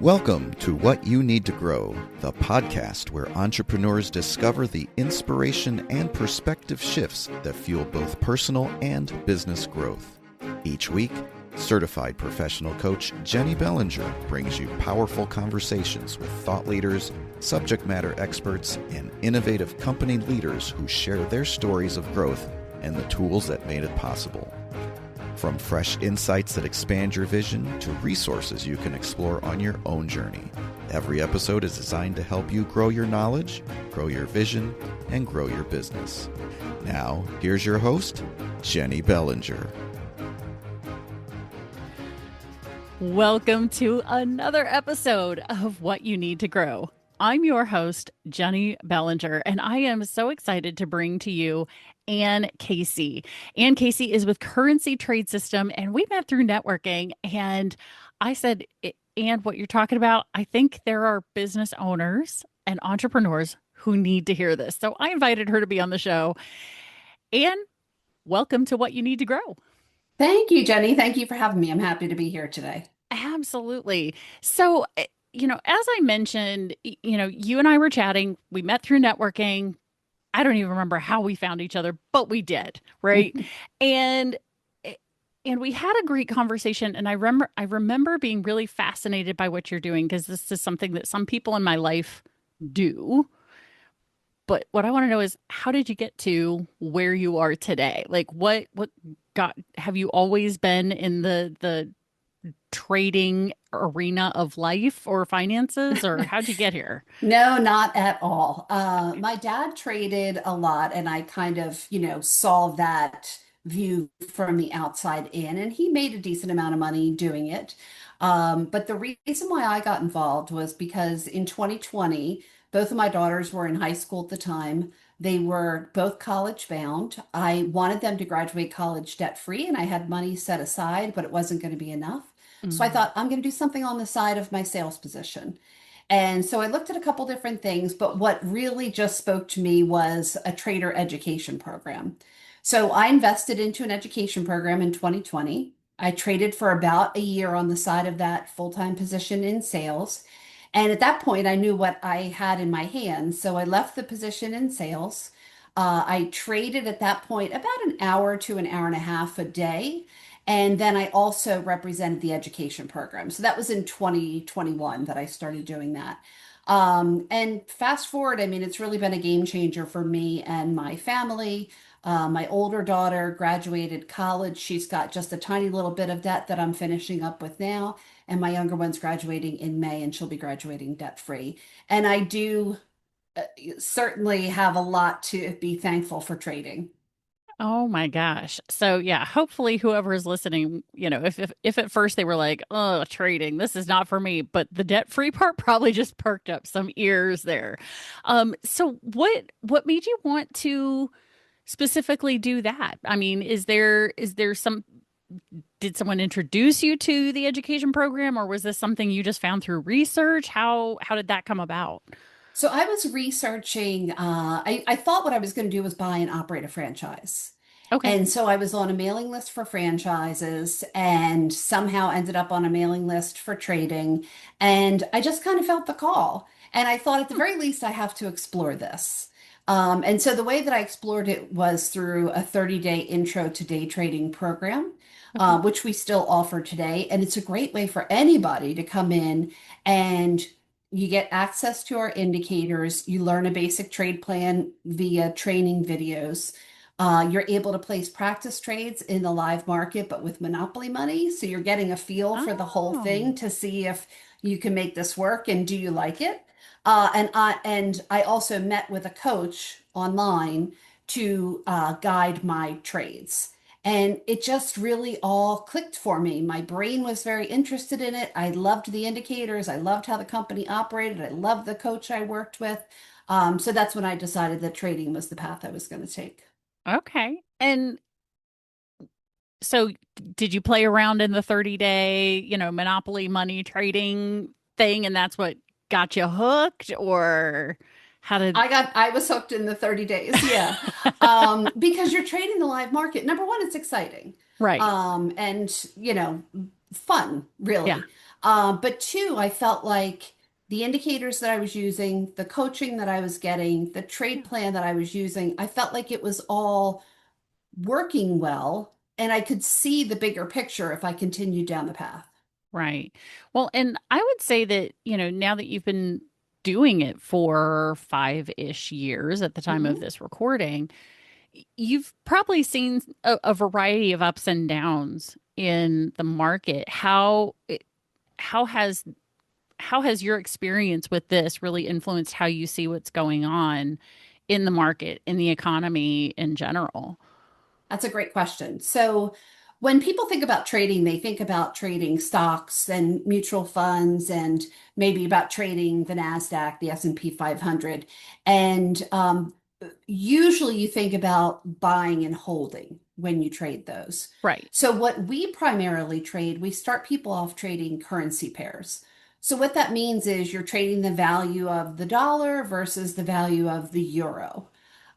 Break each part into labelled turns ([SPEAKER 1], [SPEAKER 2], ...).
[SPEAKER 1] Welcome to What You Need to Grow, the podcast where entrepreneurs discover the inspiration and perspective shifts that fuel both personal and business growth. Each week, certified professional coach Jennie Bellinger brings you powerful conversations with thought leaders, subject matter experts, and innovative company leaders who share their stories of growth and the tools that made it possible. From fresh insights that expand your vision to resources you can explore on your own journey, every episode is designed to help you grow your knowledge, grow your vision, and grow your business. Now, here's your host, Jennie Bellinger.
[SPEAKER 2] Welcome to another episode of What You Need to Grow. I'm your host, Jennie Bellinger, and I am so excited to bring to you Ann Casey. Ann Casey is with Currency Trade System, and we met through networking. And I said, Ann, what you're talking about, I think there are business owners and entrepreneurs who need to hear this. So I invited her to be on the show. Ann, welcome to What You Need to Grow.
[SPEAKER 3] Thank you, Jennie. Thank you for having me. I'm happy to be here today.
[SPEAKER 2] Absolutely. So, as I mentioned, you and I were chatting, we met through networking. I don't even remember how we found each other, but we did, right? and we had a great conversation. And I remember being really fascinated by what you're doing, because this is something that some people in my life do. But what I want to know is, how did you get to where you are today? Like have you always been in the trading arena of life or finances, or how'd you get here?
[SPEAKER 3] No, not at all. My dad traded a lot, and I kind of, saw that view from the outside in, and he made a decent amount of money doing it. But the reason why I got involved was because in 2020, both of my daughters were in high school at the time. They were both college bound. I wanted them to graduate college debt free, and I had money set aside, but it wasn't going to be enough. So I thought, I'm going to do something on the side of my sales position. And so I looked at a couple different things, but what really just spoke to me was a trader education program. So I invested into an education program in 2020. I traded for about a year on the side of that full-time position in sales. And at that point, I knew what I had in my hands. So I left the position in sales. I traded at that point about an hour to an hour and a half a day. And then I also represented the education program. So that was in 2021 that I started doing that. And fast forward, I mean, it's really been a game changer for me and my family. My older daughter graduated college. She's got just a tiny little bit of debt that I'm finishing up with now. And my younger one's graduating in May, and she'll be graduating debt free. And I do certainly have a lot to be thankful for trading.
[SPEAKER 2] Oh my gosh. So yeah, hopefully whoever is listening, if at first they were like, "Oh, trading, this is not for me," but the debt-free part probably just perked up some ears there. So what made you want to specifically do that? I mean, is there some did someone introduce you to the education program, or was this something you just found through research? How did that come about?
[SPEAKER 3] So I was researching, I thought what I was going to do was buy and operate a franchise.
[SPEAKER 2] Okay.
[SPEAKER 3] And so I was on a mailing list for franchises and somehow ended up on a mailing list for trading. And I just kind of felt the call. And I thought at the very least, I have to explore this. And so the way that I explored it was through a 30-day intro to day trading program,
[SPEAKER 2] Okay.
[SPEAKER 3] which we still offer today. And it's a great way for anybody to come in, and you get access to our indicators. You learn a basic trade plan via training videos. You're able to place practice trades in the live market, but with monopoly money. So you're getting a feel for the whole
[SPEAKER 2] Oh.
[SPEAKER 3] thing to see if you can make this work and do you like it. And I also met with a coach online to guide my trades. And it just really all clicked for me. My brain was very interested in it. I loved the indicators. I loved how the company operated. I loved the coach I worked with. So that's when I decided that trading was the path I was going to take.
[SPEAKER 2] Okay. And so did you play around in the 30-day, monopoly money trading thing, and that's what got you hooked, or how did
[SPEAKER 3] I was hooked in the 30 days. Yeah. Because you're trading the live market. Number one, it's exciting.
[SPEAKER 2] Right.
[SPEAKER 3] And fun,
[SPEAKER 2] Yeah.
[SPEAKER 3] really. But two, I felt like the indicators that I was using, the coaching that I was getting, the trade
[SPEAKER 2] Yeah.
[SPEAKER 3] plan that I was using, I felt like it was all working well, and I could see the bigger picture if I continued down the path.
[SPEAKER 2] Right. Well, and I would say that, now that you've been doing it for 5-ish years at the time of
[SPEAKER 3] Mhm.
[SPEAKER 2] this recording, you've probably seen a variety of ups and downs in the market. How has how has your experience with this really influenced how you see what's going on in the market, in the economy in general?
[SPEAKER 3] That's a great question. So, when people think about trading, they think about trading stocks and mutual funds and maybe about trading the Nasdaq, the S&P 500. And usually you think about buying and holding when you trade those.
[SPEAKER 2] Right.
[SPEAKER 3] So, what we primarily trade, we start people off trading currency pairs. So, what that means is you're trading the value of the dollar versus the value of the euro.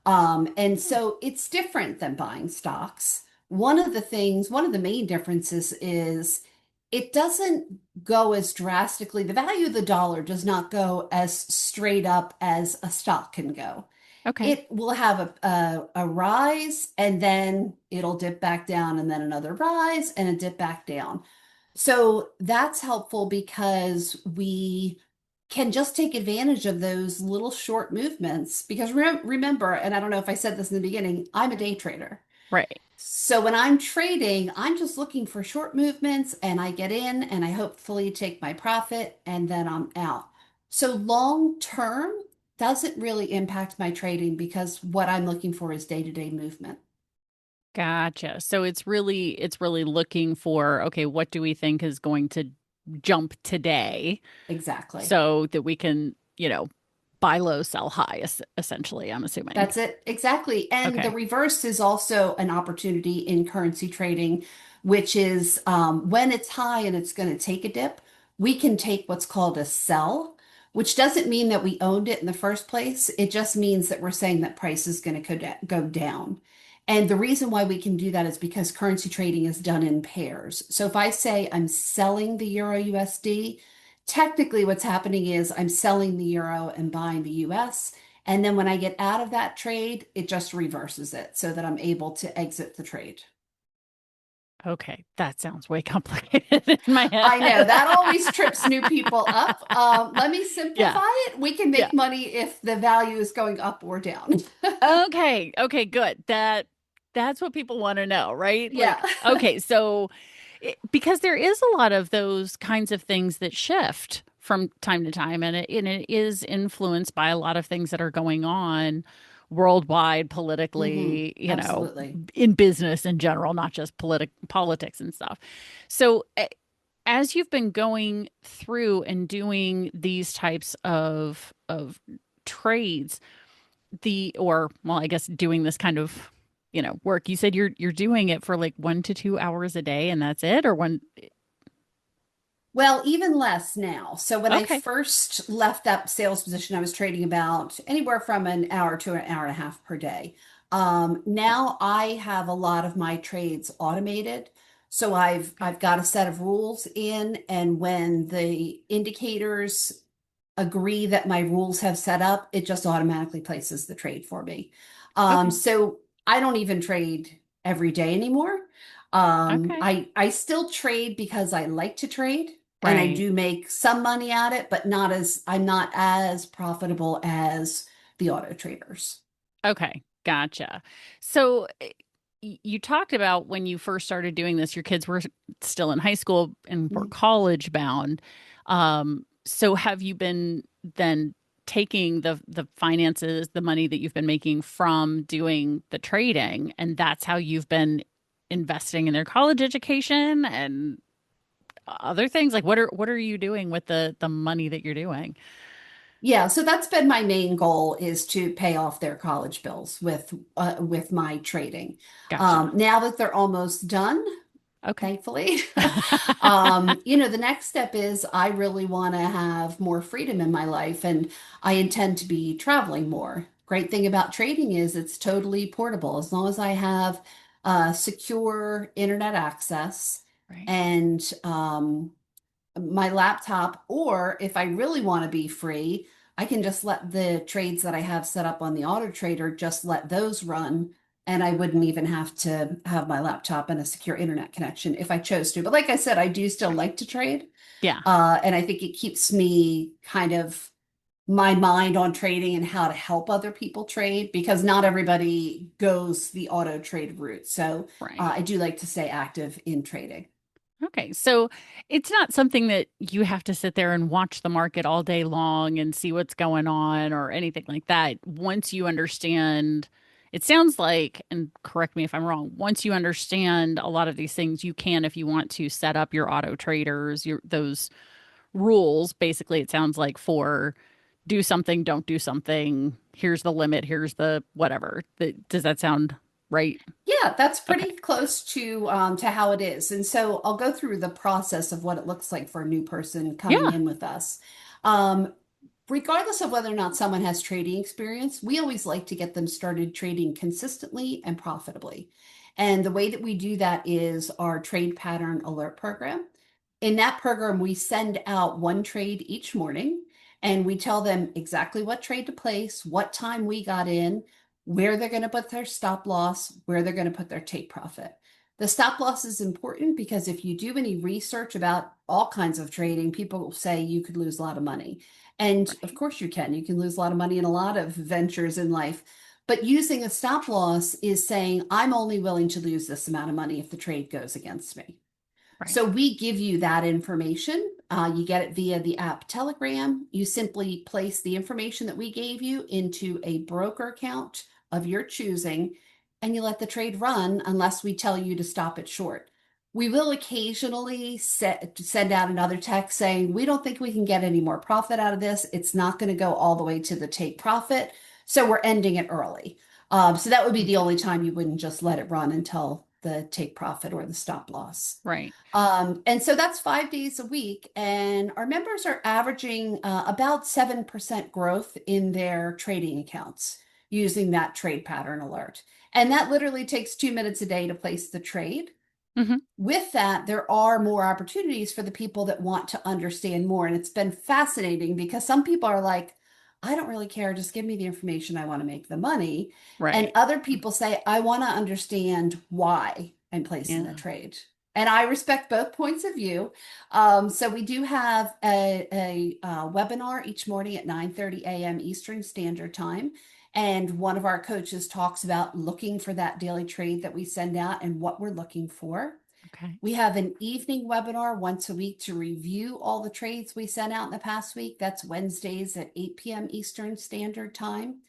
[SPEAKER 3] And so it's different than buying stocks. One of the main differences is it doesn't go as drastically, the value of the dollar does not go as straight up as a stock can go.
[SPEAKER 2] Okay.
[SPEAKER 3] It will have a rise and then it'll dip back down and then another rise and a dip back down. So that's helpful because we can just take advantage of those little short movements. Because remember, and I don't know if I said this in the beginning, I'm a day trader.
[SPEAKER 2] Right.
[SPEAKER 3] So when I'm trading, I'm just looking for short movements and I get in and I hopefully take my profit and then I'm out. So long term doesn't really impact my trading because what I'm looking for is day-to-day movement.
[SPEAKER 2] Gotcha. So it's really looking for, okay, what do we think is going to jump today
[SPEAKER 3] Exactly.
[SPEAKER 2] so that we can, buy low, sell high, essentially, I'm assuming.
[SPEAKER 3] That's it. Exactly. And the
[SPEAKER 2] Okay.
[SPEAKER 3] reverse is also an opportunity in currency trading, which is when it's high and it's going to take a dip, we can take what's called a sell, which doesn't mean that we owned it in the first place. It just means that we're saying that price is going to go down. And the reason why we can do that is because currency trading is done in pairs. So if I say I'm selling the Euro USD, technically what's happening is I'm selling the Euro and buying the US. And then when I get out of that trade, it just reverses it so that I'm able to exit the trade.
[SPEAKER 2] Okay. That sounds way complicated in my
[SPEAKER 3] I know
[SPEAKER 2] head.
[SPEAKER 3] that always trips new people up. Let me simplify
[SPEAKER 2] Yeah.
[SPEAKER 3] it. We can
[SPEAKER 2] Yeah.
[SPEAKER 3] make money if the value is going up or down.
[SPEAKER 2] Okay. Okay, good. That's what people want to know, right?
[SPEAKER 3] Yeah.
[SPEAKER 2] Like, okay, so because there is a lot of those kinds of things that shift from time to time, and it is influenced by a lot of things that are going on worldwide, politically,
[SPEAKER 3] Absolutely.
[SPEAKER 2] in business in general, not just politics and stuff. So as you've been going through and doing these types of trades, well, I guess doing this kind of work, you said you're doing it for like 1 to 2 hours a day and that's it, or one.
[SPEAKER 3] Well, even less now. So when I
[SPEAKER 2] Okay.
[SPEAKER 3] first left that sales position, I was trading about anywhere from an hour to an hour and a half per day. Now I have a lot of my trades automated. So I've got a set of rules in, and when the indicators agree that my rules have set up, it just automatically places the trade for me.
[SPEAKER 2] Okay.
[SPEAKER 3] So I don't even trade every day anymore.
[SPEAKER 2] Okay.
[SPEAKER 3] I still trade because I like to trade and I
[SPEAKER 2] Right.
[SPEAKER 3] do make some money at it, but I'm not as profitable as the auto traders.
[SPEAKER 2] Okay. Gotcha. So you talked about when you first started doing this, your kids were still in high school and were college bound. So have you been then taking the finances, the money that you've been making from doing the trading, and that's how you've been investing in their college education and other things? Like what are you doing with the money that you're doing?
[SPEAKER 3] Yeah, so that's been my main goal is to pay off their college bills with my trading.
[SPEAKER 2] Gotcha.
[SPEAKER 3] Now that they're almost done,
[SPEAKER 2] Okay.
[SPEAKER 3] thankfully. The next step is I really want to have more freedom in my life and I intend to be traveling more. Great thing about trading is it's totally portable as long as I have secure internet access
[SPEAKER 2] Right.
[SPEAKER 3] and my laptop, or if I really want to be free, I can just let the trades that I have set up on the auto trader, just let those run. And I wouldn't even have to have my laptop and a secure internet connection if I chose to. But like I said, I do still like to trade.
[SPEAKER 2] Yeah.
[SPEAKER 3] And I think it keeps me kind of my mind on trading and how to help other people trade because not everybody goes the auto trade route. So
[SPEAKER 2] Right.
[SPEAKER 3] I do like to stay active in trading.
[SPEAKER 2] Okay. So it's not something that you have to sit there and watch the market all day long and see what's going on or anything like that. Once you understand, it sounds like, and correct me if I'm wrong, once you understand a lot of these things, you can, if you want to, set up your auto traders, your those rules, basically, it sounds like for do something, don't do something. Here's the limit. Here's the whatever. Does that sound right?
[SPEAKER 3] Yeah, that's
[SPEAKER 2] Okay.
[SPEAKER 3] pretty close to how it is. And so I'll go through the process of what it looks like for a new person coming
[SPEAKER 2] Yeah.
[SPEAKER 3] in with us. Um, Regardless of whether or not someone has trading experience, we always like to get them started trading consistently and profitably. And the way that we do that is our trade pattern alert program. In that program, we send out one trade each morning and we tell them exactly what trade to place, what time we got in, where they're going to put their stop loss, where they're going to put their take profit. The stop loss is important because if you do any research about all kinds of trading, people will say you could lose a lot of money. And of
[SPEAKER 2] Right.
[SPEAKER 3] course you can. You can lose a lot of money in a lot of ventures in life. But using a stop loss is saying, I'm only willing to lose this amount of money if the trade goes against me.
[SPEAKER 2] Right.
[SPEAKER 3] So we give you that information. You get it via the app Telegram. You simply place the information that we gave you into a broker account of your choosing, and you let the trade run unless we tell you to stop it short. We will occasionally send out another text saying, we don't think we can get any more profit out of this. It's not going to go all the way to the take profit. So we're ending it early. So that would be the
[SPEAKER 2] Okay.
[SPEAKER 3] only time you wouldn't just let it run until the take profit or the stop loss.
[SPEAKER 2] Right.
[SPEAKER 3] And so that's 5 days a week. And our members are averaging about 7% growth in their trading accounts using that trade pattern alert. And that literally takes 2 minutes a day to place the trade.
[SPEAKER 2] Hmm.
[SPEAKER 3] With that, there are more opportunities for the people that want to understand more. And it's been fascinating because some people are like, I don't really care. Just give me the information. I want to make the money. And
[SPEAKER 2] Right.
[SPEAKER 3] other people say, I want to understand why I'm placing the
[SPEAKER 2] Yeah.
[SPEAKER 3] trade. And I respect both points of view. So we do have a webinar each morning at 9:30 a.m. Eastern Standard Time. And one of our coaches talks about looking for that daily trade that we send out and what we're looking for.
[SPEAKER 2] Okay.
[SPEAKER 3] We have an evening webinar once a week to review all the trades we sent out in the past week. That's Wednesdays at 8 p.m. Eastern Standard Time.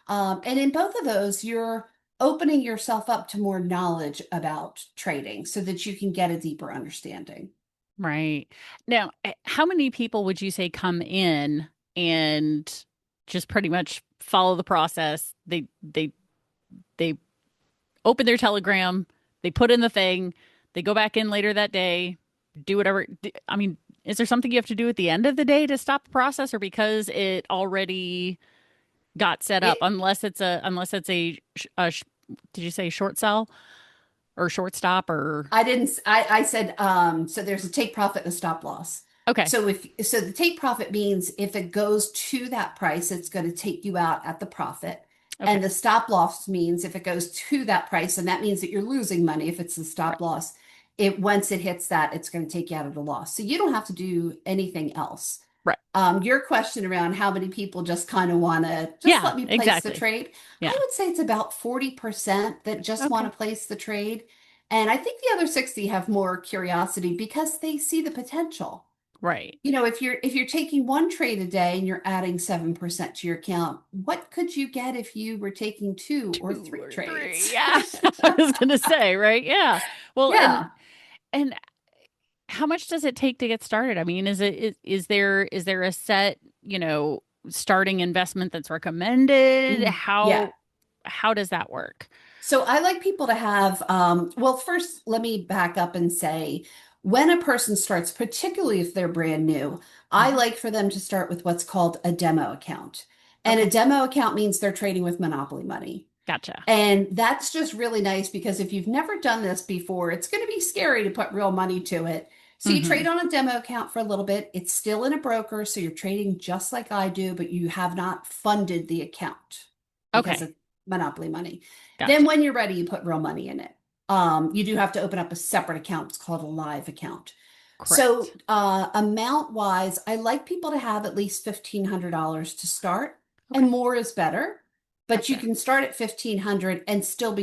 [SPEAKER 3] And in both of those, you're opening yourself up to more knowledge about trading so that you can get a deeper understanding.
[SPEAKER 2] Right. Now, how many people would you say come in and just pretty much follow the process? They open their Telegram, they put in the thing, they go back in later that day, do whatever. I mean, is there something you have to do at the end of the day to stop the process, or because it already got set up?
[SPEAKER 3] It
[SPEAKER 2] Unless it's a did you say short sell or short stop or
[SPEAKER 3] I didn't, I said, so there's a take profit and a stop loss.
[SPEAKER 2] okay,
[SPEAKER 3] So the take profit means if it goes to that price, it's going to take you out at the profit.
[SPEAKER 2] okay,
[SPEAKER 3] And the stop loss means if it goes to that price, and that means that you're losing money if it's the
[SPEAKER 2] right,
[SPEAKER 3] stop loss. It once it hits that, it's going to take you out of the loss. So you don't have to do anything else.
[SPEAKER 2] right,
[SPEAKER 3] Your question around how many people just kind of want to just
[SPEAKER 2] yeah,
[SPEAKER 3] let me place the
[SPEAKER 2] exactly,
[SPEAKER 3] trade,
[SPEAKER 2] yeah,
[SPEAKER 3] I would say it's about 40% that just want
[SPEAKER 2] okay,
[SPEAKER 3] to place the trade. And I think the other 60 have more curiosity because they see the potential.
[SPEAKER 2] right,
[SPEAKER 3] You know, if you're taking one trade a day and you're adding 7% to your account, what could you get if you were taking two or
[SPEAKER 2] two
[SPEAKER 3] three
[SPEAKER 2] or three,
[SPEAKER 3] trades?
[SPEAKER 2] yeah. I was gonna say, right, yeah. Well,
[SPEAKER 3] Yeah.
[SPEAKER 2] and how much does it take to get started? I mean, is there a set, starting investment that's recommended?
[SPEAKER 3] Yeah.
[SPEAKER 2] How does that work?
[SPEAKER 3] So I like people to have, well, first, let me back up and say, when a person starts, particularly if they're brand new, I
[SPEAKER 2] Mhm.
[SPEAKER 3] like for them to start with what's called a demo account. And a
[SPEAKER 2] Okay,
[SPEAKER 3] demo account means they're trading with Monopoly money.
[SPEAKER 2] gotcha.
[SPEAKER 3] And that's just really nice because if you've never done this before, it's going to be scary to put real money to it. So you
[SPEAKER 2] Hmm.
[SPEAKER 3] trade on a demo account for a little bit. It's still in a broker, so you're trading just like I do, but you have not funded the account because
[SPEAKER 2] Okay.
[SPEAKER 3] of monopoly money. Then
[SPEAKER 2] Gotcha.
[SPEAKER 3] when you're ready, you put real money in it. You do have to open up a separate account. It's called a live account. So,
[SPEAKER 2] Correct.
[SPEAKER 3] amount wise, I like people to have at least $1,500 to start, and
[SPEAKER 2] Okay.
[SPEAKER 3] more is better. But you
[SPEAKER 2] Gotcha.
[SPEAKER 3] can start at 1,500 and still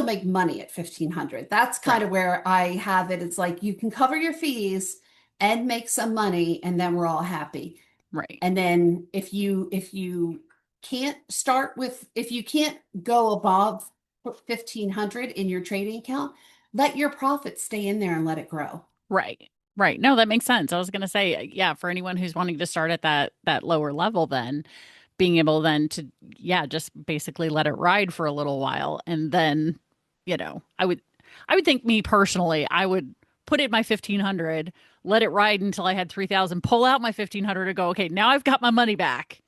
[SPEAKER 3] make money at 1,500. That's kind
[SPEAKER 2] Right.
[SPEAKER 3] of where I have it. It's like you can cover your fees and make some money, and then we're all happy.
[SPEAKER 2] Right.
[SPEAKER 3] And then if you can't start with if you can't go above 1,500 in your trading account, let your profits stay in there and let it grow.
[SPEAKER 2] Right. Right. No, that makes sense. I was going to say, yeah, for anyone who's wanting to start at that lower level, then being able then to, yeah, just basically let it ride for a little while, and then, I would think, me personally, I would put in my 1,500, let it ride until I had 3,000, pull out my 1,500 and go, okay, now I've got my money back.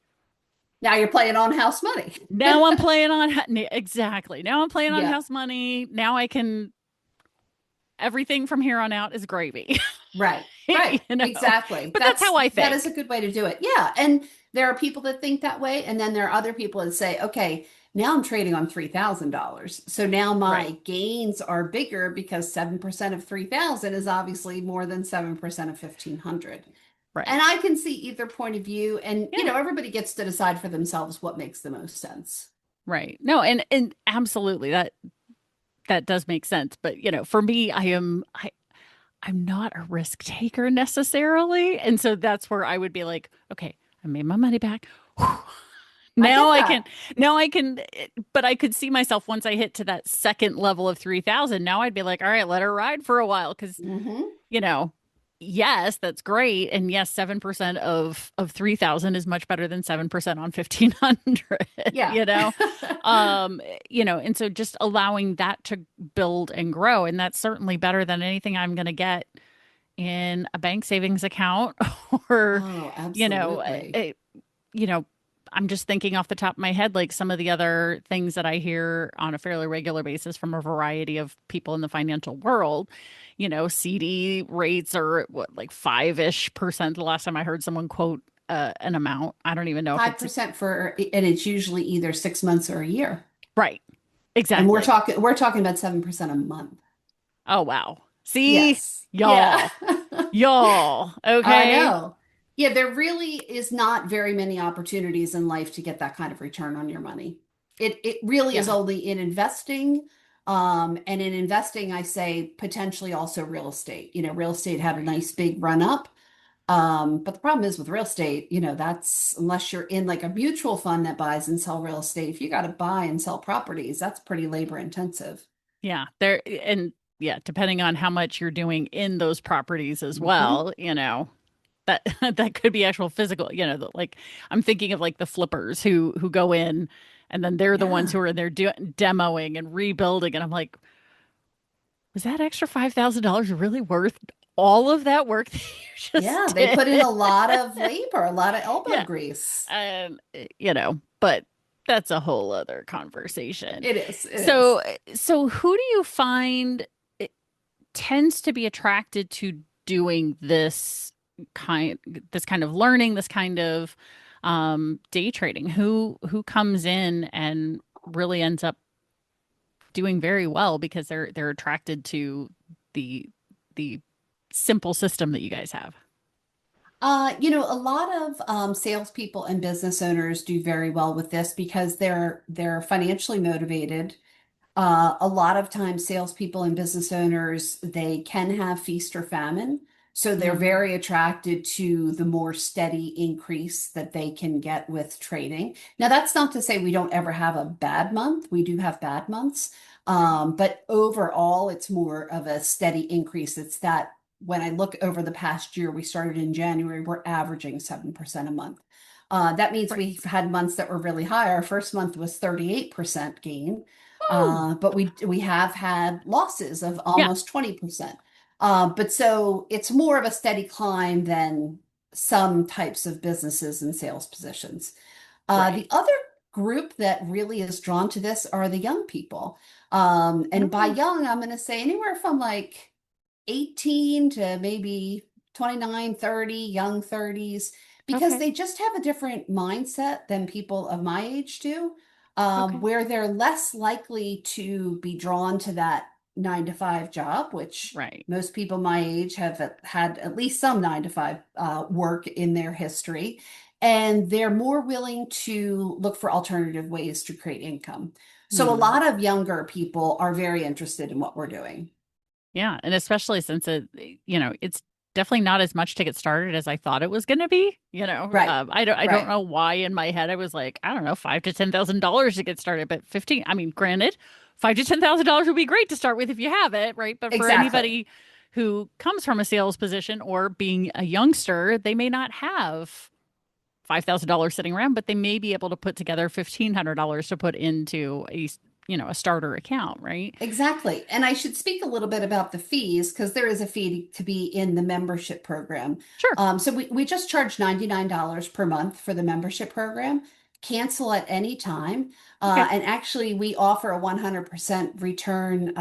[SPEAKER 3] Now you're playing on house money.
[SPEAKER 2] Now I'm playing on exactly. Now I'm playing on
[SPEAKER 3] Yeah,
[SPEAKER 2] house money. Now I can everything from here on out is gravy.
[SPEAKER 3] right, right.
[SPEAKER 2] you know.
[SPEAKER 3] Exactly.
[SPEAKER 2] But that's how I
[SPEAKER 3] That is a
[SPEAKER 2] think.
[SPEAKER 3] good way to do it. Yeah, and there are people that think that way, and then there are other people that say, okay, now I'm trading on $3,000. So now my
[SPEAKER 2] Right.
[SPEAKER 3] gains are bigger because 7% of 3,000 is obviously more than 7% of 1,500. And
[SPEAKER 2] Right.
[SPEAKER 3] I can see either point of view, and
[SPEAKER 2] Yeah.
[SPEAKER 3] everybody gets to decide for themselves what makes the most sense.
[SPEAKER 2] Right. No, and absolutely that does make sense. But for me, I'm not a risk taker necessarily. And so that's where I would be like, okay, I made my money back. Whew.
[SPEAKER 3] I
[SPEAKER 2] Now
[SPEAKER 3] get
[SPEAKER 2] I can,
[SPEAKER 3] that.
[SPEAKER 2] now I can, but I could see myself once I hit to that second level of 3,000. Now I'd be like, all right, let her ride for a while. Cause,
[SPEAKER 3] Hmm.
[SPEAKER 2] you know, yes, that's great. And yes, 7% of 3,000 is much better than 7% on 1,500,
[SPEAKER 3] Yeah.
[SPEAKER 2] you know? Um, and so just allowing that to build and grow. And that's certainly better than anything I'm going to get in a bank savings account or,
[SPEAKER 3] Oh,
[SPEAKER 2] you know,
[SPEAKER 3] absolutely.
[SPEAKER 2] a, you know, I'm just thinking off the top of my head, like some of the other things that I hear on a fairly regular basis from a variety of people in the financial world. CD rates are what, like 5-ish%. The last time I heard someone quote an amount, I don't even know if it's
[SPEAKER 3] 5% and it's usually either 6 months or a year.
[SPEAKER 2] right.
[SPEAKER 3] And we're
[SPEAKER 2] Exactly.
[SPEAKER 3] talking we're talking about 7% a month.
[SPEAKER 2] Oh, wow. See,
[SPEAKER 3] Yes. Yeah.
[SPEAKER 2] y'all.
[SPEAKER 3] I
[SPEAKER 2] Okay.
[SPEAKER 3] know. Yeah, there really is not very many opportunities in life to get that kind of return on your money. It really is
[SPEAKER 2] Yeah.
[SPEAKER 3] only in investing. And in investing, I say potentially also real estate. Real estate had a
[SPEAKER 2] Right.
[SPEAKER 3] nice big run up. But the problem is with real estate, that's unless you're in like a mutual fund that buys and sell real estate, if you got to buy and sell properties, that's pretty labor intensive.
[SPEAKER 2] Yeah. There and yeah, depending on how much you're doing in those properties as
[SPEAKER 3] Hmm.
[SPEAKER 2] well, that that could be actual physical, like I'm thinking of like the flippers who go in and then they're the ones
[SPEAKER 3] Yeah.
[SPEAKER 2] who are there demoing and rebuilding, and I'm like, was that extra $5,000 really worth all of that work that you
[SPEAKER 3] Yeah.
[SPEAKER 2] just
[SPEAKER 3] They
[SPEAKER 2] did?
[SPEAKER 3] put in a lot of labor, a lot of elbow
[SPEAKER 2] Yeah.
[SPEAKER 3] grease.
[SPEAKER 2] But that's a whole other conversation.
[SPEAKER 3] It is. It is.
[SPEAKER 2] So who do you find tends to be attracted to doing kind this kind of learning, this kind of day trading? Who comes in and really ends up doing very well because they're attracted to the the simple system that you guys have.
[SPEAKER 3] A lot of salespeople and business owners do very well with this because they're financially motivated. A lot of times, salespeople and business owners, they can have feast or famine. So they're
[SPEAKER 2] Hmm.
[SPEAKER 3] very attracted to the more steady increase that they can get with trading. Now, that's not to say we don't ever have a bad month. We do have bad months.
[SPEAKER 2] Right.
[SPEAKER 3] But overall, it's more of a steady increase. It's that when I look over the past year, we started in January, we're averaging 7% a month. That means
[SPEAKER 2] Right.
[SPEAKER 3] we've had months that were really high. Our first month was 38% gain.
[SPEAKER 2] Woo!
[SPEAKER 3] But we have had losses of
[SPEAKER 2] Yeah.
[SPEAKER 3] almost 20%. But so it's more of a steady climb than some types of businesses and sales positions.
[SPEAKER 2] Right.
[SPEAKER 3] The other group that really is drawn to this are the young people. And by
[SPEAKER 2] Oh,
[SPEAKER 3] young, I'm going to say anywhere from like 18 to maybe 29, 30, young 30s, because
[SPEAKER 2] Okay.
[SPEAKER 3] they just have a different mindset than people of my age do,
[SPEAKER 2] Okay.
[SPEAKER 3] where they're less likely to be drawn to that 9 to 5 job, which
[SPEAKER 2] Right.
[SPEAKER 3] most people my age have had at least some 9 to 5 work in their history. And they're more willing to look for alternative ways to create income. So a
[SPEAKER 2] Hmm.
[SPEAKER 3] lot of younger people are very interested in what we're doing.
[SPEAKER 2] Yeah, and especially since it's definitely not as much to get started as I thought it was going to be.
[SPEAKER 3] Right,
[SPEAKER 2] I don't
[SPEAKER 3] right.
[SPEAKER 2] know why in my head I was like, I don't know, $5,000 to $10,000 to get started, but 15. I mean, granted, $5,000 to $10,000 would be great to start with if you have it, right? But for
[SPEAKER 3] Exactly.
[SPEAKER 2] anybody who comes from a sales position or being a youngster, they may not have $5,000 sitting around, but they may be able to put together $1,500 to put into a starter account, right?
[SPEAKER 3] Exactly. And I should speak a little bit about the fees because there is a fee to be in the membership program.
[SPEAKER 2] Sure.
[SPEAKER 3] So we just charge $99 per month for the membership program, cancel at any time.
[SPEAKER 2] Okay.
[SPEAKER 3] And actually, we offer a 100% return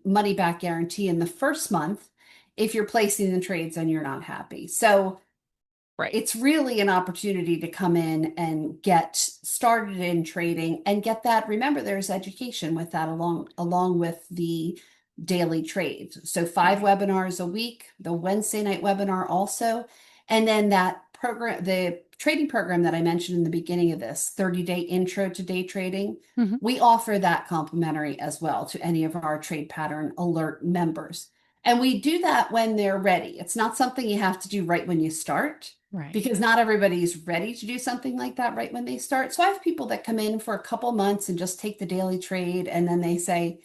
[SPEAKER 3] money back guarantee in the first month if you're placing the trades and you're not happy. So
[SPEAKER 2] Right.
[SPEAKER 3] it's really an opportunity to come in and get started in trading and get that. Remember, there's education with that along with the daily trades. So five
[SPEAKER 2] Right.
[SPEAKER 3] webinars a week, the Wednesday night webinar also, and then that program, the trading program that I mentioned in the beginning of this, 30-day intro to day trading.
[SPEAKER 2] Hmm.
[SPEAKER 3] We offer that complimentary as well to any of our trade pattern alert members. And we do that when they're ready. It's not something you have to do right when you start
[SPEAKER 2] Right.
[SPEAKER 3] because not everybody's ready to do something like that right when they start. So I have people that come in for a couple months and just take the daily trade, and then they say,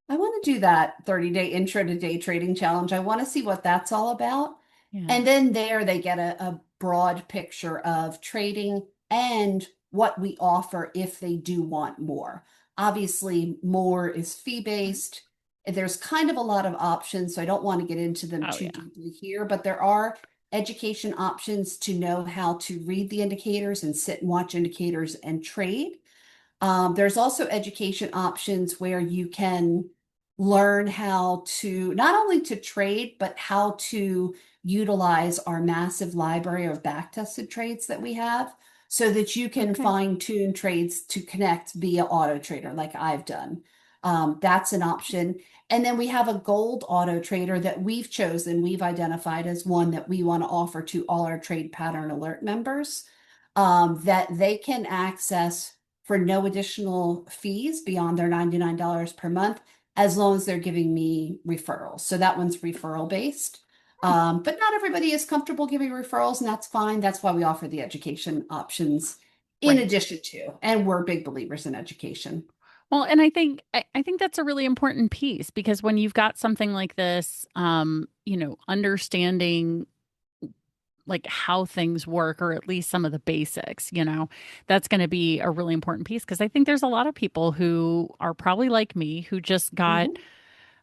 [SPEAKER 3] I want to do that 30-day intro to day trading challenge. I want to see what that's all about.
[SPEAKER 2] Yeah.
[SPEAKER 3] And then there they get a broad picture of trading and what we offer if they do want more. Obviously, more is fee-based. There's kind of a lot of options, so I don't want to get into them
[SPEAKER 2] Oh
[SPEAKER 3] too
[SPEAKER 2] yeah.
[SPEAKER 3] deeply here, but there are education options to know how to read the indicators and sit and watch indicators and trade. There's also education options where you can learn how to not only to trade, but how to utilize our massive library of back-tested trades that we have so that you can
[SPEAKER 2] Okay.
[SPEAKER 3] fine-tune trades to connect via auto trader like I've done. That's an
[SPEAKER 2] Okay.
[SPEAKER 3] option. And then we have a gold auto trader that we've chosen, we've identified as one that we want to offer to all our trade pattern alert members, that they can access for no additional fees beyond their $99 per month, as long as they're giving me referrals. So that one's referral based. But not everybody is comfortable giving referrals, and that's fine. That's why we offer the education options in
[SPEAKER 2] Right.
[SPEAKER 3] addition to, and we're big believers in education.
[SPEAKER 2] Well, and I think that's a really important piece because when you've got something like this, understanding like how things work or at least some of the basics, that's going to be a really important piece because I think there's a lot of people who are probably like me who just got
[SPEAKER 3] Mhm.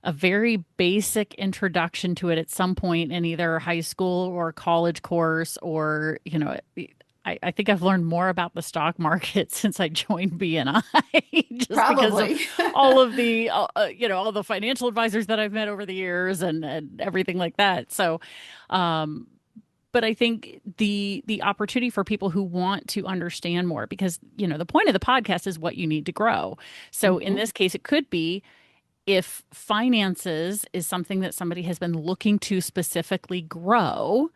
[SPEAKER 2] a very basic introduction to it at some point in either high school or college course or I think I've learned more about the stock market since I joined BNI just because of
[SPEAKER 3] Probably.
[SPEAKER 2] all the financial advisors that I've met over the years and everything like that. So, um, but I think the opportunity for people who want to understand more because the point of the podcast is what you need to grow. So in
[SPEAKER 3] Mhm.
[SPEAKER 2] this case, it could be if finances is something that somebody has been looking to specifically grow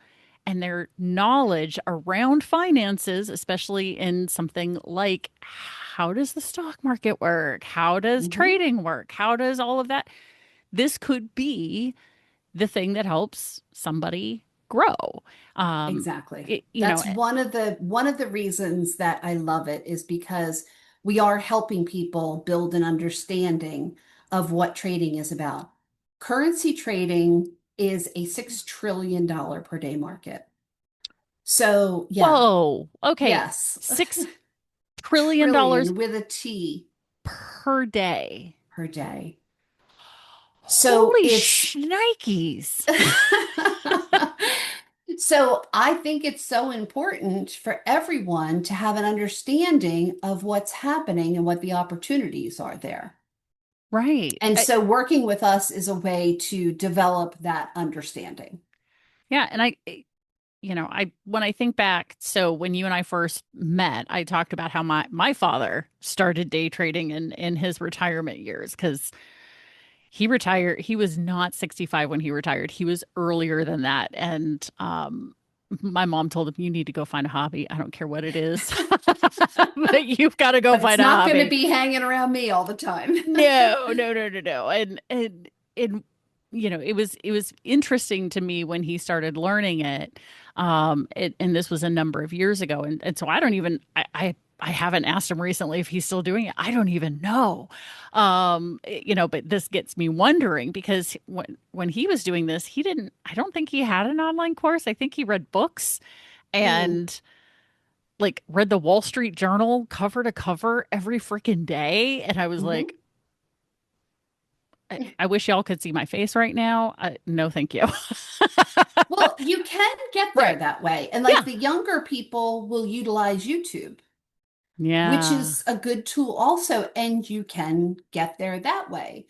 [SPEAKER 2] and their knowledge around finances, especially in something like how does the stock market work? How does
[SPEAKER 3] Mhm.
[SPEAKER 2] trading work? How does all of that? This could be the thing that helps somebody grow. Um,
[SPEAKER 3] Exactly.
[SPEAKER 2] it, you know,
[SPEAKER 3] That's one of the reasons that I love it is because we are helping people build an understanding of what trading is about. Currency trading is a $6 trillion per day market. So, yeah,
[SPEAKER 2] whoa, okay,
[SPEAKER 3] yes,
[SPEAKER 2] $6 trillion
[SPEAKER 3] trillion with a T
[SPEAKER 2] per day.
[SPEAKER 3] per day. So
[SPEAKER 2] Holy
[SPEAKER 3] it's
[SPEAKER 2] shnikes.
[SPEAKER 3] So I think it's so important for everyone to have an understanding of what's happening and what the opportunities are there.
[SPEAKER 2] Right.
[SPEAKER 3] And so working with us is a way to develop that understanding.
[SPEAKER 2] Yeah. And when I think back, so when you and I first met, I talked about how my father started day trading in his retirement years because he retired. He was not 65 when he retired. He was earlier than that. And my mom told him, you need to go find a hobby. I don't care what it is, but you've got to go
[SPEAKER 3] But it's
[SPEAKER 2] find a
[SPEAKER 3] not going to
[SPEAKER 2] hobby.
[SPEAKER 3] be hanging around me all the time.
[SPEAKER 2] No, no, no, no, no. And it was interesting to me when he started learning it. And this was a number of years ago. And so I haven't asked him recently if he's still doing it. I don't even know. But this gets me wondering because when he was doing this, I don't think he had an online course. I think he read books
[SPEAKER 3] Mm,
[SPEAKER 2] and like read the Wall Street Journal cover to cover every freaking day. And I was
[SPEAKER 3] mhm.
[SPEAKER 2] like, I wish y'all could see my face right now. No, thank you.
[SPEAKER 3] Well, you can get there
[SPEAKER 2] Right.
[SPEAKER 3] that way. And like
[SPEAKER 2] Yeah.
[SPEAKER 3] the younger people will utilize YouTube, which
[SPEAKER 2] Yeah.
[SPEAKER 3] is a good tool also, and you can get there that way.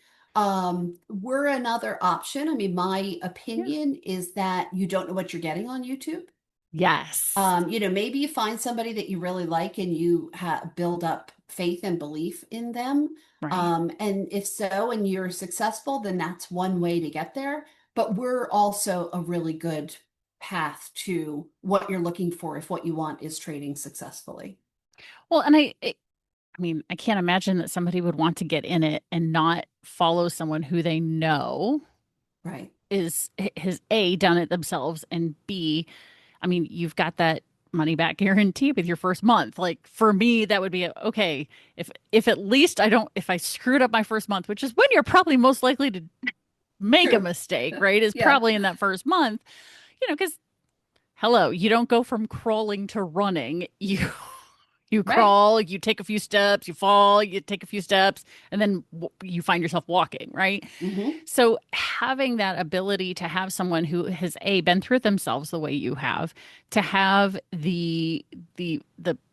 [SPEAKER 3] We're another option. I mean, my
[SPEAKER 2] Yeah.
[SPEAKER 3] opinion is that you don't know what you're getting on YouTube.
[SPEAKER 2] Yes.
[SPEAKER 3] Maybe you find somebody that you really like and you build up faith and belief in them.
[SPEAKER 2] Right.
[SPEAKER 3] And if so, and you're successful, then that's one way to get there. But we're also a really good path to what you're looking for if what you want is trading successfully.
[SPEAKER 2] Well, and I mean, I can't imagine that somebody would want to get in it and not follow someone who they know
[SPEAKER 3] Right.
[SPEAKER 2] is has A, done it themselves, and B, I mean, you've got that money back guarantee with your first month. Like for me, that would be okay. If at least if I screwed up my first month, which is when you're probably most likely to make a
[SPEAKER 3] True.
[SPEAKER 2] mistake, right? Is
[SPEAKER 3] Yeah.
[SPEAKER 2] probably in that first month, because hello, you don't go from crawling to running. You
[SPEAKER 3] Right.
[SPEAKER 2] crawl, you take a few steps, you fall, you take a few steps, and then you find yourself walking, right?
[SPEAKER 3] Hmm.
[SPEAKER 2] So having that ability to have someone who has been through it themselves the way you have, to have the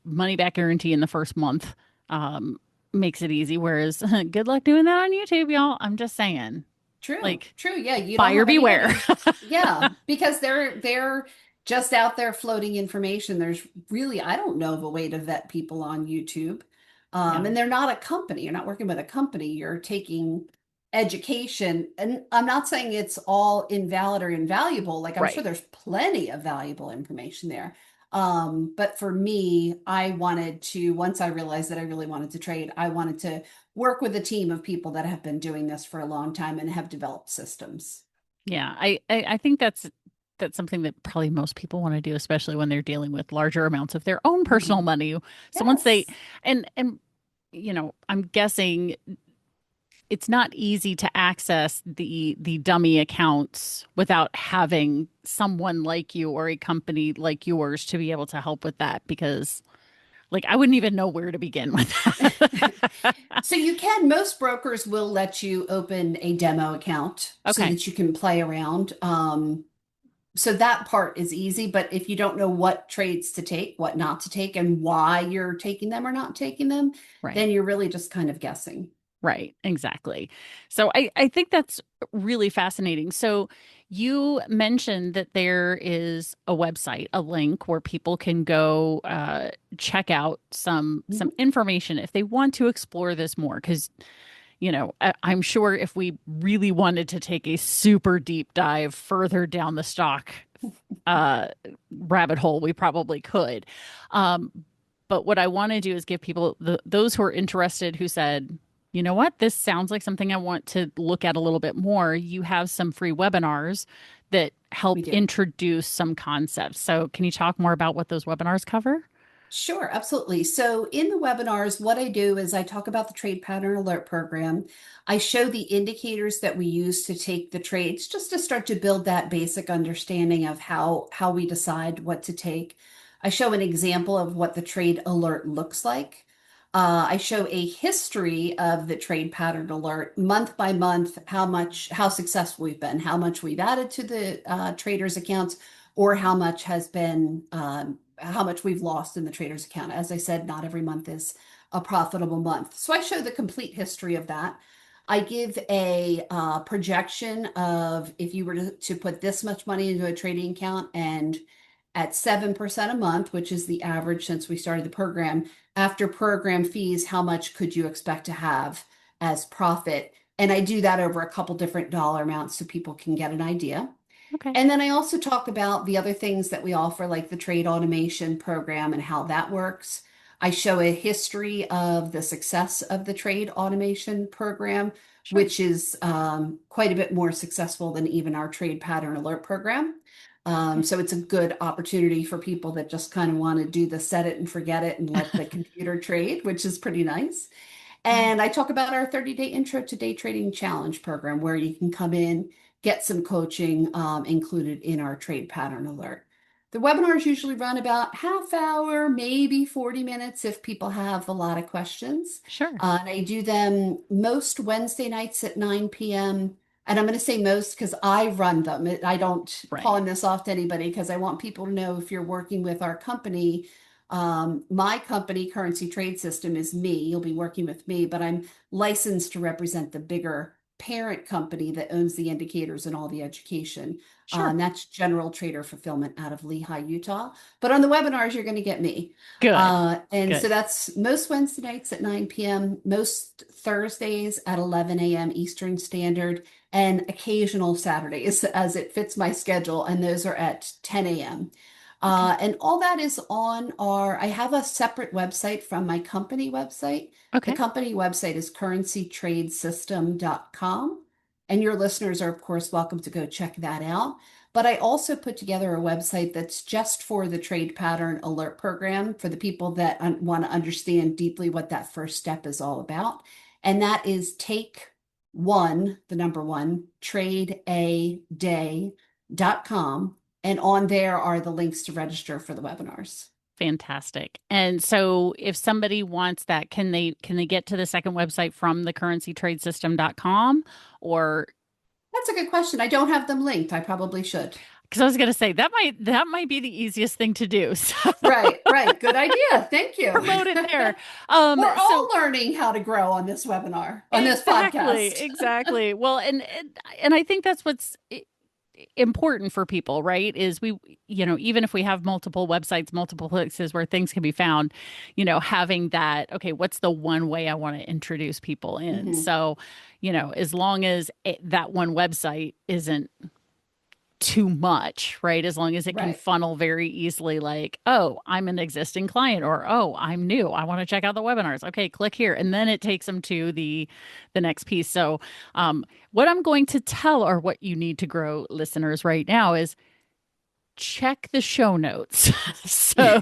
[SPEAKER 2] money back guarantee in the first month, um, makes it easy. Whereas, good luck doing that on YouTube, y'all. I'm just saying,
[SPEAKER 3] True,
[SPEAKER 2] like,
[SPEAKER 3] true. Yeah, you don't
[SPEAKER 2] buyer
[SPEAKER 3] have
[SPEAKER 2] beware.
[SPEAKER 3] anybody. Yeah, because they're just out there floating information. There's really, I don't know of a way to vet people on YouTube.
[SPEAKER 2] Yeah,
[SPEAKER 3] And they're not a company. You're not working with a company. You're taking education. And I'm not saying it's all invalid or invaluable. Like I'm sure
[SPEAKER 2] right.
[SPEAKER 3] there's plenty of valuable information there. But for me, I wanted to, once I realized that I really wanted to trade, I wanted to work with a team of people that have been doing this for a long time and have developed systems.
[SPEAKER 2] Yeah, I think that's something that probably most people want to do, especially when they're dealing with larger amounts of their own personal
[SPEAKER 3] Mhm.
[SPEAKER 2] money. So once they
[SPEAKER 3] Yes.
[SPEAKER 2] and I'm guessing it's not easy to access the dummy accounts without having someone like you or a company like yours to be able to help with that because like I wouldn't even know where to begin with that.
[SPEAKER 3] So you can, most brokers will let you open a demo account so
[SPEAKER 2] Okay.
[SPEAKER 3] that you can play around. So that part is easy, but if you don't know what trades to take, what not to take, and why you're taking them or not taking them,
[SPEAKER 2] Right.
[SPEAKER 3] then you're really just kind of guessing.
[SPEAKER 2] Right, exactly. So I think that's really fascinating. So you mentioned that there is a website, a link where people can go check out some
[SPEAKER 3] Mhm.
[SPEAKER 2] information if they want to explore this more. Because I'm sure if we really wanted to take a super deep dive further down the stock uh, rabbit hole, we probably could. Um, but what I want to do is give people those who are interested who said, you know what, this sounds like something I want to look at a little bit more. You have some free webinars that
[SPEAKER 3] We
[SPEAKER 2] help
[SPEAKER 3] do.
[SPEAKER 2] introduce some concepts. So, can you talk more about what those webinars cover?
[SPEAKER 3] Sure, absolutely. So in the webinars, what I do is I talk about the trade pattern alert program. I show the indicators that we use to take the trades just to start to build that basic understanding of how we decide what to take. I show an example of what the trade alert looks like. I show a history of the trade pattern alert month by month, how successful we've been, how much we've added to the traders' accounts, or how much we've lost in the trader's account. As I said, not every month is a profitable month. So I show the complete history of that. I give a projection of if you were to put this much money into a trading account and at 7% a month, which is the average since we started the program, after program fees, how much could you expect to have as profit? And I do that over a couple different dollar amounts so people can get an idea.
[SPEAKER 2] Okay.
[SPEAKER 3] And then I also talk about the other things that we offer, like the trade automation program and how that works. I show a history of the success of the trade automation program,
[SPEAKER 2] Sure.
[SPEAKER 3] which is quite a bit more successful than even our trade pattern alert program.
[SPEAKER 2] Okay.
[SPEAKER 3] So it's a good opportunity for people that just kind of want to do the set it and forget it and let the computer trade, which is pretty nice.
[SPEAKER 2] Yeah.
[SPEAKER 3] And I talk about our 30-day intro to day trading challenge program where you can come in, get some coaching included in our trade pattern alert. The webinars usually run about half hour, maybe 40 minutes if people have a lot of questions.
[SPEAKER 2] Sure.
[SPEAKER 3] And I do them most Wednesday nights at 9 p.m. And I'm going to say most because I run them. I don't
[SPEAKER 2] Right.
[SPEAKER 3] pawn this off to anybody because I want people to know if you're working with our company, my company, Currency Trade System, is me. You'll be working with me, but I'm licensed to represent the bigger parent company that owns the indicators and all the education.
[SPEAKER 2] Sure.
[SPEAKER 3] And that's General Trader Fulfillment out of Lehigh, Utah. But on the webinars, you're going to get me.
[SPEAKER 2] Good.
[SPEAKER 3] And so
[SPEAKER 2] Good.
[SPEAKER 3] that's most Wednesday nights at 9 p.m., most Thursdays at 11 a.m. Eastern Standard, and occasional Saturdays as it fits my schedule. And those are at 10 a.m.
[SPEAKER 2] Okay.
[SPEAKER 3] And all that is on I have a separate website from my company website. The
[SPEAKER 2] Okay.
[SPEAKER 3] company website is currencytradesystem.com. And your listeners are, of course, welcome to go check that out. But I also put together a website that's just for the trade pattern alert program for the people that want to understand deeply what that first step is all about. And that is take one, the number one, tradeaday.com. And on there are the links to register for the webinars.
[SPEAKER 2] Fantastic. And so if somebody wants that, can they get to the second website from the currencytradesystem.com or
[SPEAKER 3] That's a good question. I don't have them linked. I probably should.
[SPEAKER 2] because I was going to say that might be the easiest thing to do. So
[SPEAKER 3] Right, right. Good idea. Thank you.
[SPEAKER 2] promote it there.
[SPEAKER 3] We're all
[SPEAKER 2] So
[SPEAKER 3] learning how to grow on this webinar, on this
[SPEAKER 2] exactly,
[SPEAKER 3] podcast.
[SPEAKER 2] exactly. Well, and I think that's what's important for people, right? Is we, even if we have multiple websites, multiple places where things can be found, having that, okay, what's the one way I want to introduce people in?
[SPEAKER 3] Hmm.
[SPEAKER 2] So, as long as that one website isn't too much, right? As long as it can
[SPEAKER 3] Right.
[SPEAKER 2] funnel very easily, like, oh, I'm an existing client, or oh, I'm new. I want to check out the webinars. Okay, click here. And then it takes them to the next piece. So what I'm going to tell or what you need to grow listeners right now is check the show notes. So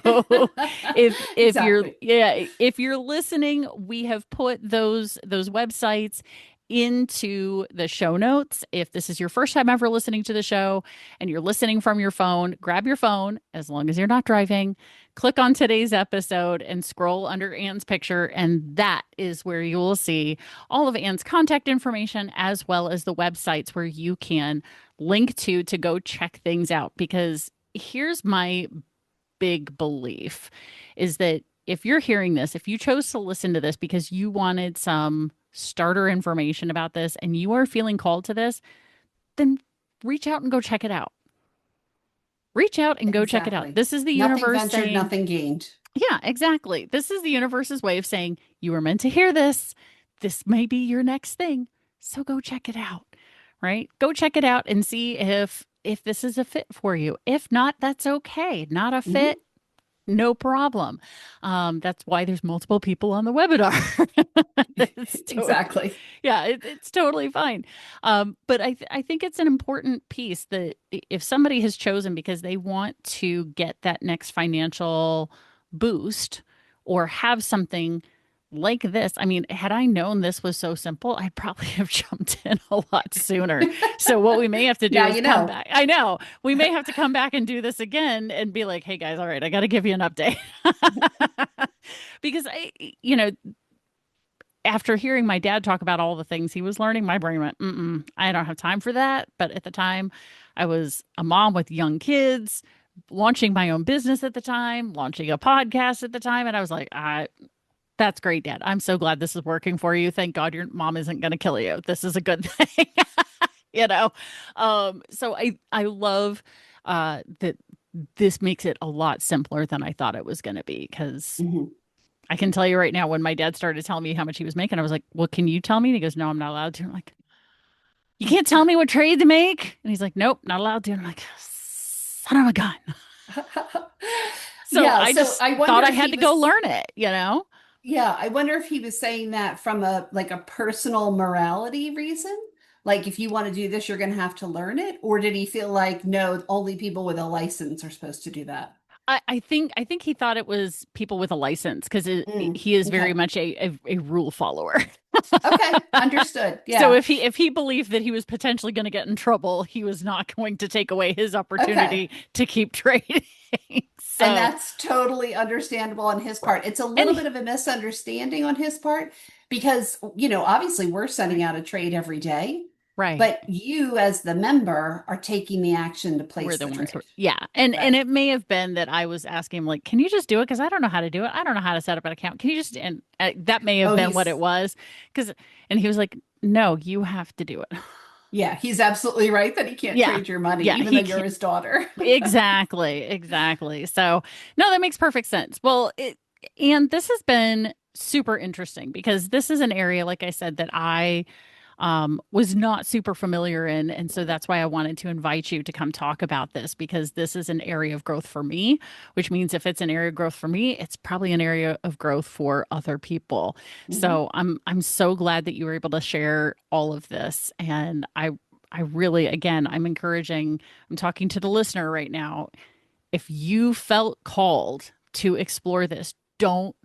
[SPEAKER 2] if you're
[SPEAKER 3] Exactly.
[SPEAKER 2] yeah, if you're listening, we have put those websites into the show notes. If this is your first time ever listening to the show and you're listening from your phone, grab your phone as long as you're not driving, click on today's episode and scroll under Anne's picture, and that is where you will see all of Anne's contact information as well as the websites where you can link to go check things out. Because here's my big belief is that if you're hearing this, if you chose to listen to this because you wanted some starter information about this and you are feeling called to this, then reach out and go check it out. Reach out and go check it out.
[SPEAKER 3] Exactly.
[SPEAKER 2] This is the
[SPEAKER 3] Nothing
[SPEAKER 2] universe
[SPEAKER 3] ventured,
[SPEAKER 2] saying,
[SPEAKER 3] nothing gained.
[SPEAKER 2] yeah, exactly. This is the universe's way of saying, you were meant to hear this. This may be your next thing. So go check it out, right? Go check it out and see if this is a fit for you. If not, that's okay. Not a
[SPEAKER 3] Hmm.
[SPEAKER 2] fit, no problem. That's why there's multiple people on the webinar. It's
[SPEAKER 3] Exactly.
[SPEAKER 2] yeah, it's totally fine. But I think it's an important piece that if somebody has chosen because they want to get that next financial boost or have something like this. I mean, had I known this was so simple, I'd probably have jumped in a lot sooner. So what we may have to do
[SPEAKER 3] Now
[SPEAKER 2] is
[SPEAKER 3] you
[SPEAKER 2] come
[SPEAKER 3] know.
[SPEAKER 2] back. I know we may have to come back and do this again and be like, hey guys, all right, I got to give you an update. Because after hearing my dad talk about all the things he was learning, my brain went, I don't have time for that. But at the time, I was a mom with young kids, launching my own business at the time, launching a podcast at the time. And I was like, That's great, Dad. I'm so glad this is working for you. Thank God your mom isn't going to kill you. This is a good thing. you know so I love that this makes it a lot simpler than I thought it was going to be, because
[SPEAKER 3] Mhm.
[SPEAKER 2] I can tell you right now, when my dad started telling me how much he was making, I was like, well, can you tell me? And he goes, no, I'm not allowed to. I'm like, you can't tell me what trade to make? And he's like, nope, not allowed to. And I'm like, son of a gun. So
[SPEAKER 3] Yeah,
[SPEAKER 2] I
[SPEAKER 3] so
[SPEAKER 2] just
[SPEAKER 3] I wonder
[SPEAKER 2] thought I
[SPEAKER 3] if
[SPEAKER 2] had
[SPEAKER 3] he
[SPEAKER 2] to go
[SPEAKER 3] was,
[SPEAKER 2] learn it,
[SPEAKER 3] yeah, I wonder if he was saying that from a like a personal morality reason. Like if you want to do this, you're going to have to learn it, or did he feel like no, only people with a license are supposed to do that?
[SPEAKER 2] I think he thought it was people with a license, because
[SPEAKER 3] Mm,
[SPEAKER 2] he is very
[SPEAKER 3] okay.
[SPEAKER 2] much a rule follower.
[SPEAKER 3] Okay, understood.
[SPEAKER 2] So
[SPEAKER 3] Yeah.
[SPEAKER 2] if he believed that he was potentially going to get in trouble, he was not going to take away his
[SPEAKER 3] Okay.
[SPEAKER 2] opportunity to keep trading.
[SPEAKER 3] And
[SPEAKER 2] So,
[SPEAKER 3] that's totally understandable on his
[SPEAKER 2] right.
[SPEAKER 3] part. It's a
[SPEAKER 2] And
[SPEAKER 3] little bit of a misunderstanding on his part because, obviously we're sending
[SPEAKER 2] right,
[SPEAKER 3] out a trade every day,
[SPEAKER 2] right.
[SPEAKER 3] but you as the member are taking the action to
[SPEAKER 2] We're
[SPEAKER 3] place
[SPEAKER 2] the
[SPEAKER 3] the
[SPEAKER 2] ones who,
[SPEAKER 3] trade.
[SPEAKER 2] yeah. And
[SPEAKER 3] Right.
[SPEAKER 2] it may have been that I was asking him, like, can you just do it? Because I don't know how to do it. I don't know how to set up an account. Can you just, and that may have
[SPEAKER 3] Oh,
[SPEAKER 2] been what it was. Because, and he was like, no, you have to do it.
[SPEAKER 3] yeah, he's absolutely right that he can't
[SPEAKER 2] Yeah.
[SPEAKER 3] trade your money,
[SPEAKER 2] Yeah.
[SPEAKER 3] even though
[SPEAKER 2] He
[SPEAKER 3] you're
[SPEAKER 2] can't.
[SPEAKER 3] his daughter.
[SPEAKER 2] Exactly, exactly. So, no, that makes perfect sense. Well, and this has been super interesting, because this is an area, like I said, that I was not super familiar in. And so that's why I wanted to invite you to come talk about this, because this is an area of growth for me, which means if it's an area of growth for me, it's probably an area of growth for other people.
[SPEAKER 3] Mhm.
[SPEAKER 2] So I'm so glad that you were able to share all of this. And I really, again, I'm talking to the listener right now. If you felt called to explore this, don't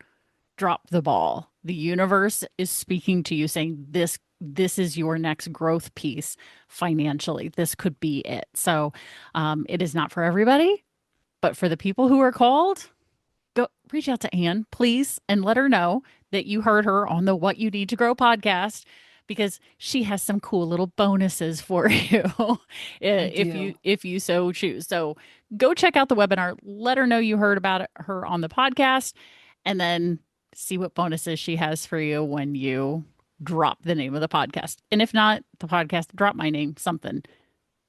[SPEAKER 2] drop the ball. The universe is speaking to you, saying this is your next growth piece financially. This could be it. So it is not for everybody, but for the people who are called, go reach out to Anne, please, and let her know that you heard her on the What You Need to Grow podcast, because she has some cool little bonuses for you
[SPEAKER 3] I
[SPEAKER 2] if
[SPEAKER 3] do.
[SPEAKER 2] you so choose. So go check out the webinar, let her know you heard about her on the podcast, and then see what bonuses she has for you when you drop the name of the podcast. And if not the podcast, drop my name, something.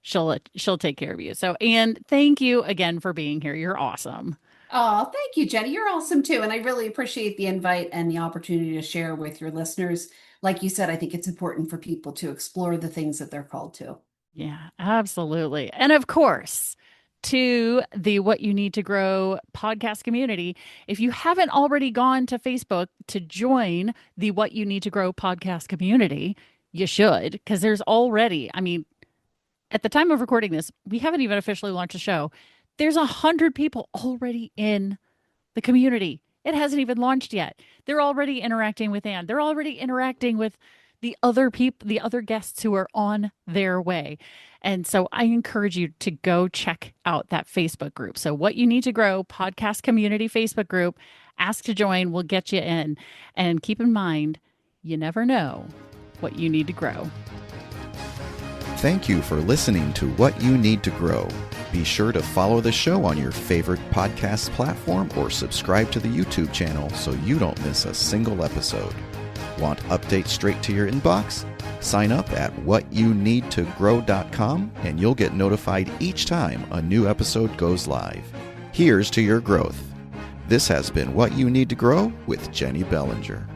[SPEAKER 2] She'll take care of you. So, Anne, thank you again for being here. You're awesome.
[SPEAKER 3] Oh, thank you, Jenny. You're awesome too. And I really appreciate the invite and the opportunity to share with your listeners. Like you said, I think it's important for people to explore the things that they're called to.
[SPEAKER 2] Yeah, absolutely. And of course, to the What You Need to Grow podcast community, if you haven't already gone to Facebook to join the What You Need to Grow podcast community, you should, because there's already, I mean, at the time of recording this, we haven't even officially launched a show. There's 100 people already in the community. It hasn't even launched yet. They're already interacting with Anne. They're already interacting with the other people, the other guests who are on their way. And so I encourage you to go check out that Facebook group. So, What You Need to Grow podcast community Facebook group, ask to join, we'll get you in. And keep in mind, you never know what you need to grow.
[SPEAKER 1] Thank you for listening to What You Need to Grow. Be sure to follow the show on your favorite podcast platform or subscribe to the YouTube channel so you don't miss a single episode. Want updates straight to your inbox? Sign up at whatyouneedtogrow.com and you'll get notified each time a new episode goes live. Here's to your growth. This has been What You Need to Grow with Jennie Bellinger.